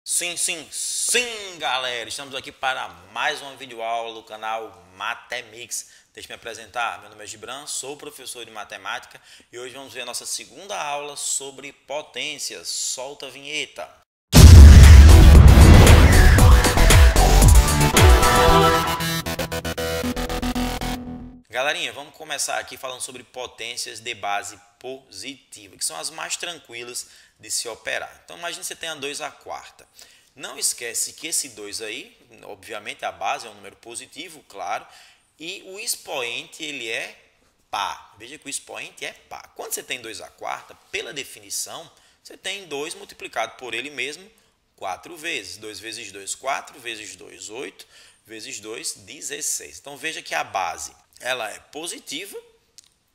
Sim, sim, sim, galera! Estamos aqui para mais uma videoaula do canal Matemix. Deixa eu me apresentar, meu nome é Gibran, sou professor de matemática e hoje vamos ver a nossa segunda aula sobre potências. Solta a vinheta! Galerinha, vamos começar aqui falando sobre potências de base positiva, que são as mais tranquilas de se operar. Então imagine que você tenha 2 à quarta. Não esquece que esse 2 aí, obviamente a base é um número positivo, claro, e o expoente ele é par. Veja que o expoente é par. Quando você tem 2 à quarta, pela definição, você tem 2 multiplicado por ele mesmo 4 vezes. 2 vezes 2, 4, vezes 2, 8, vezes 2, 16. Então veja que a base ela é positiva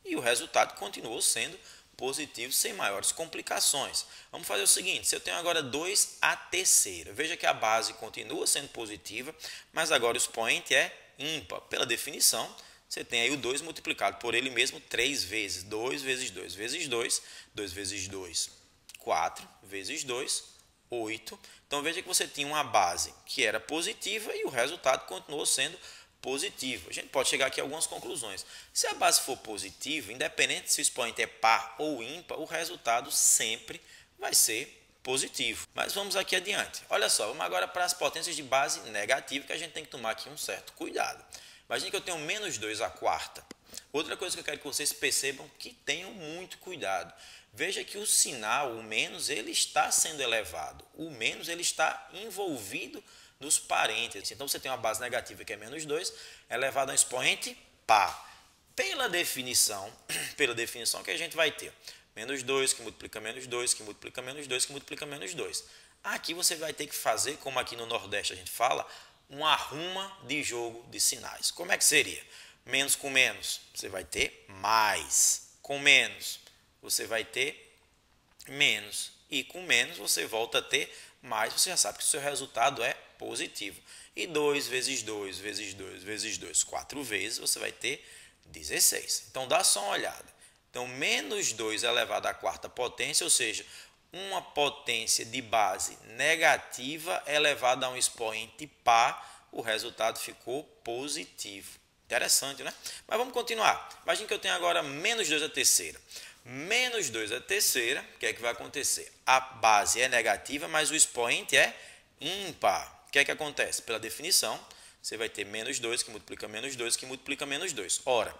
e o resultado continuou sendo positivo sem maiores complicações. Vamos fazer o seguinte, se eu tenho agora 2 à terceira, veja que a base continua sendo positiva, mas agora o expoente é ímpar. Pela definição, você tem aí o 2 multiplicado por ele mesmo 3 vezes. 2 vezes 2 vezes 2, 2 vezes 2, 4 vezes 2, 8. Então veja que você tinha uma base que era positiva e o resultado continuou sendo positivo. A gente pode chegar aqui a algumas conclusões. Se a base for positiva, independente se o expoente é par ou ímpar, o resultado sempre vai ser positivo. Mas vamos aqui adiante. Olha só, vamos agora para as potências de base negativa, que a gente tem que tomar aqui um certo cuidado. Imagine que eu tenho menos 2 à quarta. Outra coisa que eu quero que vocês percebam que tenham muito cuidado. Veja que o sinal, o menos, ele está sendo elevado. O menos, ele está envolvido nos parênteses. Então, você tem uma base negativa que é menos 2, elevado a um expoente par. Pela definição que a gente vai ter menos 2 que multiplica menos 2, que multiplica menos 2, que multiplica menos 2. Aqui você vai ter que fazer, como aqui no Nordeste a gente fala, um arruma de jogo de sinais. Como é que seria? Menos com menos, você vai ter mais. Com menos, você vai ter menos. E com menos, você volta a ter mais. Você já sabe que o seu resultado é positivo. E 2 vezes 2 vezes 2 vezes 2, 4 vezes, você vai ter 16. Então, dá só uma olhada. Então, menos 2 elevado à quarta potência, ou seja, uma potência de base negativa elevada a um expoente par, o resultado ficou positivo. Interessante, né? Mas vamos continuar. Imagine que eu tenho agora menos 2 à terceira. Menos 2 à terceira, o que é que vai acontecer? A base é negativa, mas o expoente é ímpar. O que é que acontece? Pela definição, você vai ter menos 2 que multiplica menos 2 que multiplica menos 2. Ora,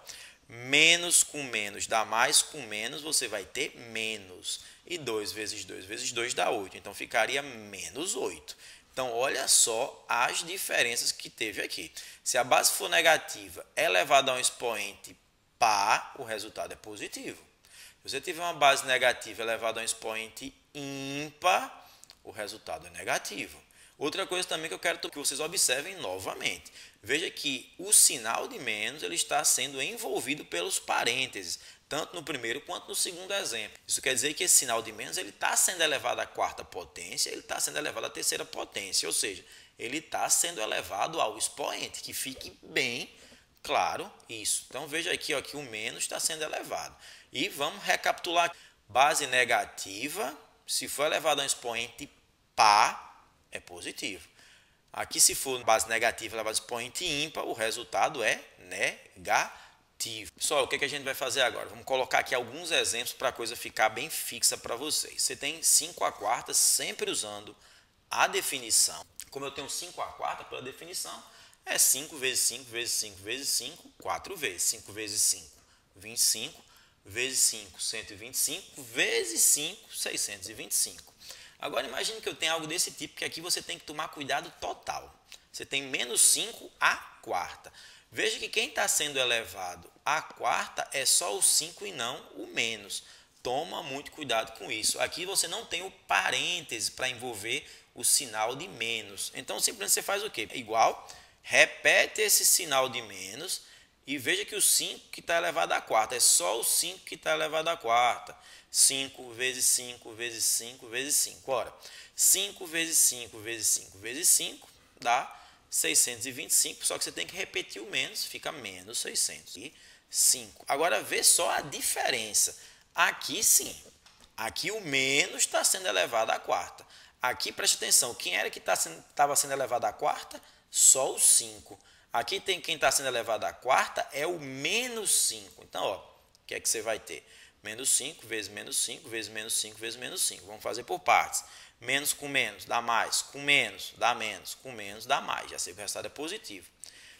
menos com menos dá mais, com menos você vai ter menos. E 2 vezes 2 vezes 2 dá 8. Então, ficaria menos 8. Então, olha só as diferenças que teve aqui. Se a base for negativa elevada a um expoente par, o resultado é positivo. Se você tiver uma base negativa elevada a um expoente ímpar, o resultado é negativo. Outra coisa também que eu quero que vocês observem novamente. Veja que o sinal de menos ele está sendo envolvido pelos parênteses, tanto no primeiro quanto no segundo exemplo. Isso quer dizer que esse sinal de menos ele está sendo elevado à quarta potência, ele está sendo elevado à terceira potência, ou seja, ele está sendo elevado ao expoente, que fique bem claro isso. Então veja aqui ó, que o menos está sendo elevado. E vamos recapitular. Base negativa, se for elevado a um expoente par, é positivo. Aqui, se for base negativa elevado a expoente ímpar, o resultado é negativo. Pessoal, o que a gente vai fazer agora? Vamos colocar aqui alguns exemplos para a coisa ficar bem fixa para vocês. Você tem 5 à quarta, sempre usando a definição. Como eu tenho 5 à quarta, pela definição, é 5 vezes 5 vezes 5 vezes 5, 4 vezes. 5 vezes 5, 25, vezes 5, 125, vezes 5, 625. Agora imagine que eu tenho algo desse tipo, que aqui você tem que tomar cuidado total. Você tem menos 5 à quarta. Veja que quem está sendo elevado à quarta é só o 5 e não o menos. Toma muito cuidado com isso. Aqui você não tem o parêntese para envolver o sinal de menos. Então simplesmente você faz o quê? Igual, repete esse sinal de menos e veja que o 5 que está elevado à quarta é só o 5 que está elevado à quarta. 5 vezes 5 vezes 5 vezes 5. Ora, 5 vezes 5 vezes 5 vezes 5 dá 625, só que você tem que repetir o menos, fica menos 605. Agora, vê só a diferença. Aqui sim, aqui o menos está sendo elevado à quarta. Aqui, preste atenção, quem era que estava sendo elevado à quarta? Só o 5. Aqui tem quem está sendo elevado à quarta, é o menos 5. Então, ó, o que é que você vai ter? Menos 5 vezes menos 5 vezes menos 5 vezes menos 5. Vamos fazer por partes. Menos com menos dá mais, com menos dá menos, com menos dá mais. Já sei que o resultado é positivo.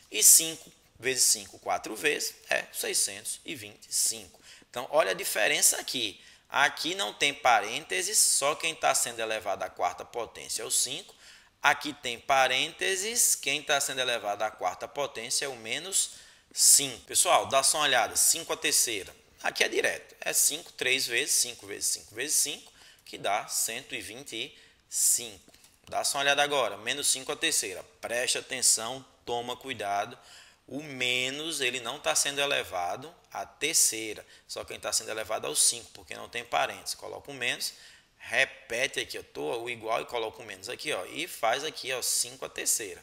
E 5 vezes 5, 4 vezes, é 625. Então, olha a diferença aqui. Aqui não tem parênteses, só quem está sendo elevado à quarta potência é o 5. Aqui tem parênteses, quem está sendo elevado à quarta potência é o menos 5. Pessoal, dá só uma olhada, 5 à terceira. Aqui é direto, é 5, 3 vezes 5 vezes 5 vezes 5, que dá 125. Dá só uma olhada agora, menos 5 à terceira. Preste atenção, toma cuidado. O menos, ele não está sendo elevado à terceira. Só quem está sendo elevado ao 5, porque não tem parênteses. Coloca o menos, repete aqui, o igual e coloca o menos aqui, ó, e faz aqui, ó, 5 à terceira.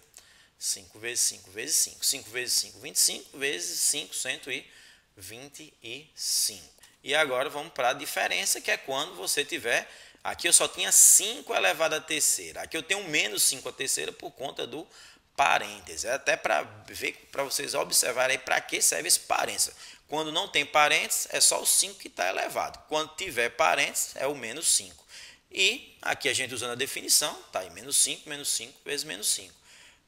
5 vezes 5 vezes 5. 5 vezes 5, 25 vezes 5, 125. E agora vamos para a diferença, que é quando você tiver... Aqui eu só tinha 5 elevado à terceira. Aqui eu tenho menos 5 à terceira por conta do parênteses. É até para ver, para vocês observarem para que serve esse parênteses. Quando não tem parênteses, é só o 5 que está elevado. Quando tiver parênteses, é o menos 5. E aqui a gente usando a definição, tá aí, menos 5 vezes menos 5.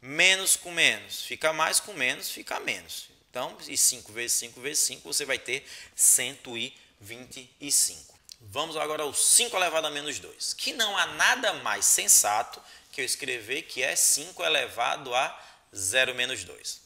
Menos com menos fica mais, com menos fica menos. Então, e 5 vezes 5 vezes 5, você vai ter 125. Vamos agora ao 5 elevado a menos 2, que não há nada mais sensato que eu escrever que é 5 elevado a 0 menos 2.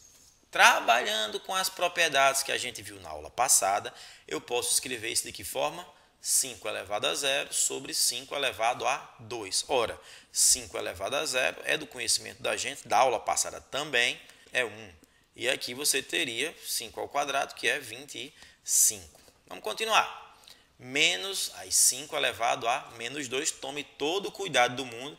Trabalhando com as propriedades que a gente viu na aula passada, eu posso escrever isso de que forma? 5 elevado a 0 sobre 5 elevado a 2. Ora, 5 elevado a 0 é do conhecimento da gente, da aula passada também, é 1. E aqui você teria 5 ao quadrado, que é 25. Vamos continuar. Menos aí 5 elevado a menos 2. Tome todo o cuidado do mundo.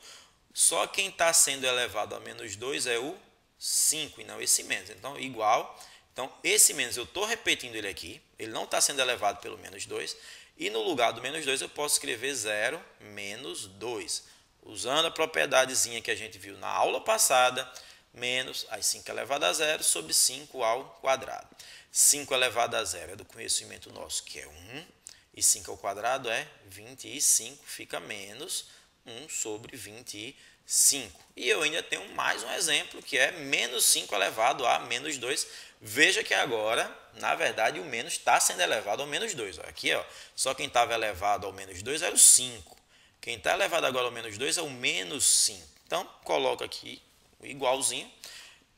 Só quem está sendo elevado a menos 2 é o 5 e não esse menos. Então, igual. Então, esse menos, eu estou repetindo ele aqui. Ele não está sendo elevado pelo menos 2. E no lugar do menos 2, eu posso escrever 0 menos 2. Usando a propriedadezinha que a gente viu na aula passada, menos aí 5 elevado a 0 sobre 5 ao quadrado. 5 elevado a 0 é do conhecimento nosso, que é 1. E 5 ao quadrado é 25, fica menos 1 sobre 25. E eu ainda tenho mais um exemplo, que é menos 5 elevado a menos 2. Veja que agora, na verdade, o menos está sendo elevado ao menos 2. Aqui, ó, só quem estava elevado ao menos 2 era o 5. Quem está elevado agora ao menos 2 é o menos 5. Então, coloco aqui o igualzinho.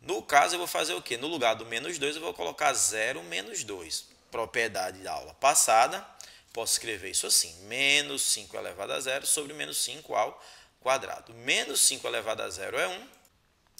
No caso, eu vou fazer o quê? No lugar do menos 2, eu vou colocar 0 menos 2. Propriedade da aula passada. Posso escrever isso assim, menos 5 elevado a 0 sobre menos 5 ao quadrado. Menos 5 elevado a 0 é 1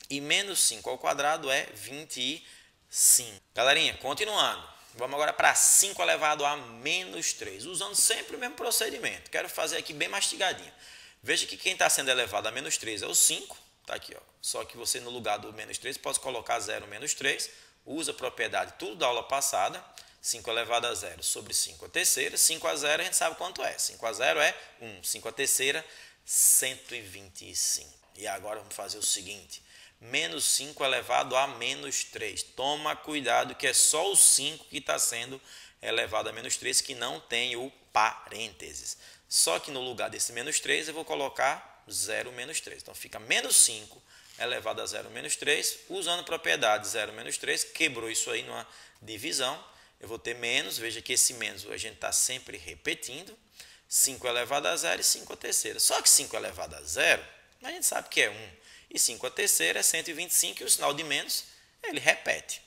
e menos 5 ao quadrado é 25. Galerinha, continuando. Vamos agora para 5 elevado a menos 3, usando sempre o mesmo procedimento. Quero fazer aqui bem mastigadinho. Veja que quem está sendo elevado a menos 3 é o 5. Está aqui, ó. Só que você no lugar do menos 3 pode colocar 0 menos 3. Usa a propriedade tudo da aula passada. 5 elevado a 0 sobre 5 à terceira. 5 a 0 a gente sabe quanto é. 5 a 0 é 1. 5 à terceira, 125. E agora vamos fazer o seguinte. Menos 5 elevado a menos 3. Toma cuidado que é só o 5 que está sendo elevado a menos 3, que não tem o parênteses. Só que no lugar desse menos 3 eu vou colocar 0 menos 3. Então fica menos 5 elevado a 0 menos 3. Usando a propriedade 0 menos 3, quebrou isso aí numa divisão. Eu vou ter menos, veja que esse menos a gente está sempre repetindo. 5 elevado a 0 e 5 à terceira. Só que 5 elevado a 0, a gente sabe que é 1. E 5 à terceira é 125 e o sinal de menos, ele repete.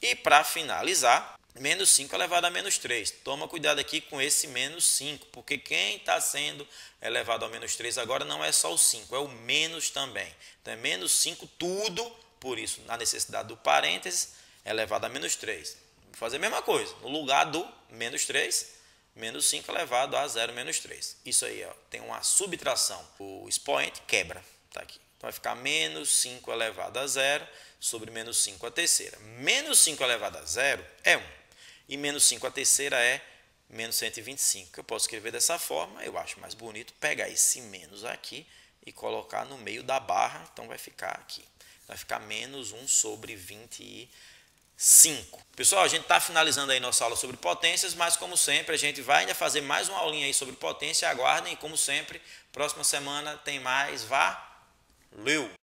E para finalizar, menos 5 elevado a menos 3. Toma cuidado aqui com esse menos 5, porque quem está sendo elevado a menos 3 agora não é só o 5, é o menos também. Então é menos 5 tudo, por isso, na necessidade do parênteses, elevado a menos 3. Vou fazer a mesma coisa, no lugar do menos 3, menos 5 elevado a 0 menos 3. Isso aí, ó, tem uma subtração. O expoente quebra, tá aqui. Então vai ficar menos 5 elevado a 0 sobre menos 5 à terceira. Menos 5 elevado a 0 é 1. E menos 5 à terceira é menos 125. Que eu posso escrever dessa forma, eu acho mais bonito pegar esse menos aqui e colocar no meio da barra, então vai ficar aqui. Vai ficar menos 1 sobre 25. Pessoal, a gente está finalizando aí nossa aula sobre potências, mas como sempre a gente vai ainda fazer mais uma aulinha aí sobre potência. Aguardem e como sempre, próxima semana tem mais. Valeu!